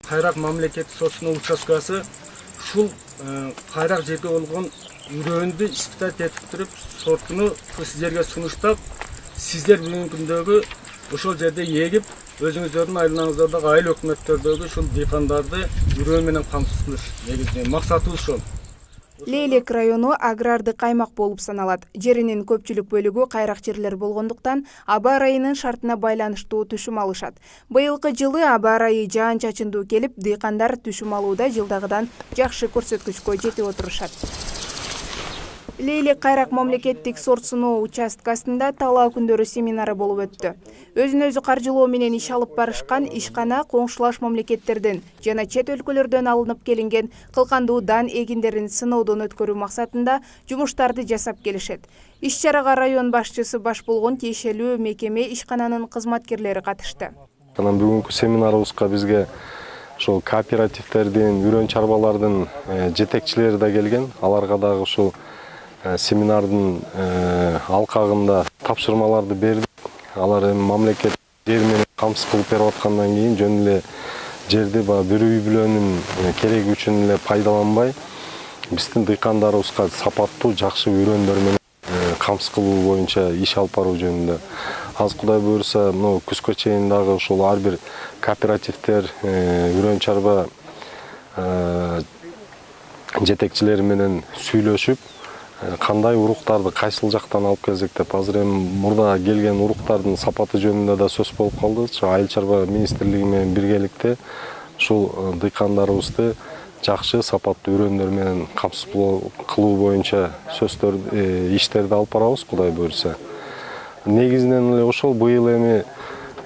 Кайрак мамлекеттик сотунун участкасы ушул кайрак жерде болгон үрөндү испытать этип туруп, сортуну сиздерге сунуштап, сиздер бүгүнкү күндөгү ошол жерде эгип, өзүңүздөрдүн айланаңыздардагы айыл өкмөттөрдөгү ушул дыйкандарды үрөө менен камсыздаш негизинен максатыбыз ошол. Лейлек району агрардык аймак болуп саналат. Жеринин көпчүлүк бөлүгү кайрак жерлер болгондуктан аба ырайынын шартына байланыштуу түшүм алышат. Быйылкы жылы аба ырайы жаан-чачындуу келип, дыйкандар түшүм алууда жылдагыдан жакшы көрсөткүчкө жетип отурушат. Лейлек кайрак мамлекеттик сорт сыноо участкасында талаа күндөрү семинары болуп өттү. Өзүн өзү каржылоо менен иш алып барышкан ишкана коңшулаш мамлекеттерден жана чет өлкөлөрдөн алынып келинген кылкандуу дан эгиндерин сыноодон өткөрүү максатында жумуштарды жасап келишет. Иш-чарага район башчысы баш болгон тиешелүү мекеме ишкананын кызматкерлери катышты. Бүгүнкү семинарыбызга бизге ошол кооперативдердин, үрөн чарбалардын жетекчилери да келген. Аларга дагы ушул семинардын алкагында тапшырмаларды бердик. Алар эми мамлекет жер менен камсыз кылып берип аткандан кийин жөн эле жерди бир үй бүлөнүн кереги үчүн эле пайдаланбай, биздин дыйкандарыбызга сапаттуу, жакшы үрөндөр менен камсыз кылуу боюнча иш алып баруу жөнүндө. Азыр Кудай буйруса, күзгө чейин дагы ушул ар бир кооперативдер, үрөн чарба жетекчилери менен сүйлөшүп, кандай уруктарды кайсыл жактан алып келсек деп, азыр эми мурда келген уруктардын сапаты жөнүндө да сөз болуп калды. Айыл чарба министрлиги менен биргеликте ушул дыйкандарыбызды жакшы сапаттуу үрөндөр менен камсыз кылуу боюнча иштерди алып барабыз, Кудай буйруса. Негизинен эле ошол быйыл эми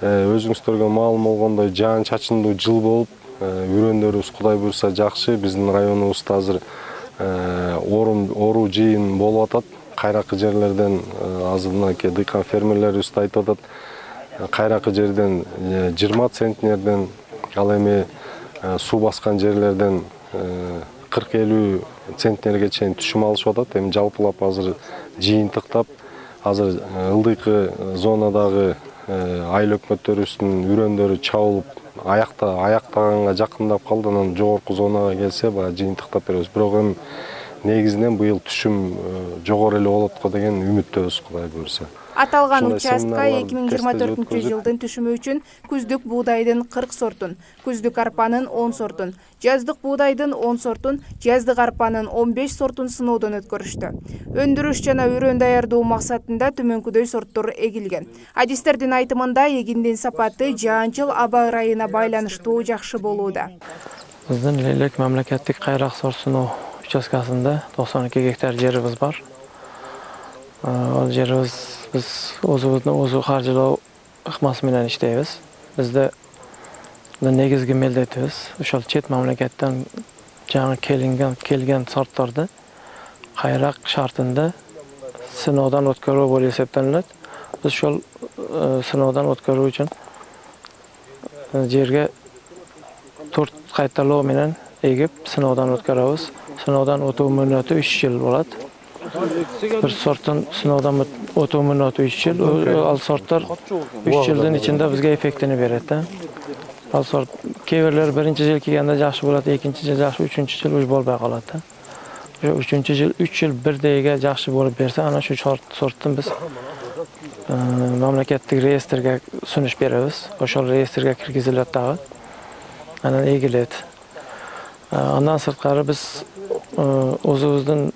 өзүңүздөргө маалым болгондой жаан-чачындуу жыл болуп, үрөндөрүбүз Кудай буйруса жакшы. Биздин районубузда азыр оруу жыйын болуп атат. Кайракы жерлерден азыр мынакей дыйкан фермерлерибиз да айтып атат. Кайракы жерден 20 центнерден, ал эми суу баскан жерлерден 40-50 центнерге чейин түшүм алышып атат. Эми жалпылап азыр жыйынтыктап, азыр ылдыйкы зонадагы айыл өкмөттөрүбүздүн үрөндөрү чабылып, аяктаганга жакындап калды. Анан жогорку зонага келсе, жыйынтыктап беребиз. Бирок эми негизинен быйыл түшүм жогору эле болот го деген үмүттөбүз, Кудай буйруса. Аталган участка 2024 жылдын түшүмү үчүн күздүк буудайдын 40 сортун, күздүк арпанын 10 сортун, жаздык буудайдын 10 сортун, жаздык арпанын 15 сортун сыноодон өткөрүштү. Өндүрүш жана үрөн даярдоо максатында төмөнкүдөй сорттор эгилген. Адистердин айтымында эгиндин сапаты жаанчыл аба ырайына байланыштуу жакшы болууда. Биздин Лейлек мамлекеттик кайрак сорт сыноо участкасында 92 гектар жерибиз бар. Ал жерибиз biz o'zimizni qarjilov ixmasi bilan ishlaymiz. Bizda negizgi millatimiz o'sha chet mamlakatdan жаңы kelgan sortlarda qayroq shartida sinovdan o'tkazib bo'lib hisoblanadi. Biz shu sinovdan o'tkazish uchun yerga 4 qaytalov bilan egib sinovdan o'tkazamiz. Sinovdan o'tuv muddati 3 yil bo'ladi. Bir sortdan sinovdan o'tuv muddati 3 yil. Al sortlar 3 yildan ichida bizga effektini beradi. Al sort keverlar birinchi yil kelganda yaxshi bo'ladi, ikkinchi yil yaxshi, uchinchi yil uch bo'lmay qoladi. O'sha uchinchi yil 3 yil birdagiga yaxshi bo'lib bersa, ana shu sortdan biz mamlakatlik reyestrga sunish beramiz. O'sha reyestrga kirgiziladi tag'i. Ana egiladi. Ondan sirtqari biz o'zimizdan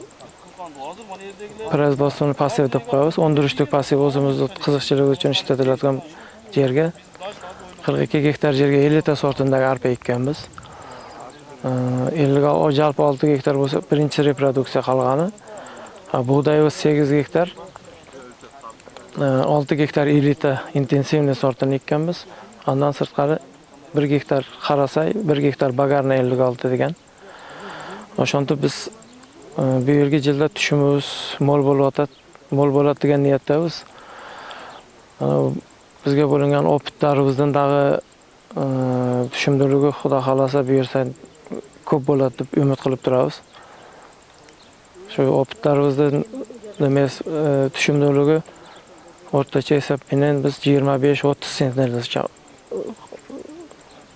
производствоны passiv deb qo'yamiz. 14 passiv o'zimizning qiziqchilik uchun ishlatiladigan yerga 42 gektar yerga 50 ta sortindagi arpa ekkanmiz. 50 jalp 6 gektar bo'lsa, birinchi reproduksiya qilgani. Buğday 8 gektar. 6 gektar elita intensivniy sortini ekkanmiz. Ondan sirtqari 1 gektar qarasay, 1 gektar bagarna 56 degan. O'shanda biz bu yilgi yilda tushumimiz mo'l bo'ladi degan niyatdamiz. Bizga bo'lingan opitlarimizdan dag'i tushumdiligi Xudo xolasa buyursa ko'p bo'ladi deb umid qilib turamiz. Shu opitlarimizdan tushumdiligi o'rtacha hisob bilan biz 25-30 sentnergacha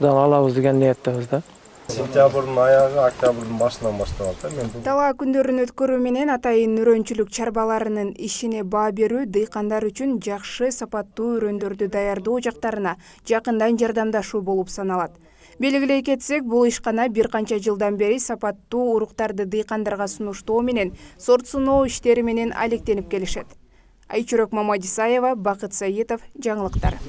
алабыз деген ниеттебиз да. Сентябрдын аягы, октябрдын башынан баштап атат. Мен бул Дала күндөрүн өткөрүү менен атайын үрөнчүлүк чарбаларынын ишине баа берүү дыйкандар үчүн жакшы сапаттуу үрөндөрдү даярдоо жактарына жакындан жардамдашуу болуп саналат. Белгилей кетсек, бул ишкана бир канча жылдан бери сапаттуу уруктарды дыйкандарга сунуштоо менен сорт сыноо иштери менен алектенип келишет. Айчурок Мамадисаева, Бакыт Саитов, жаңылыктар.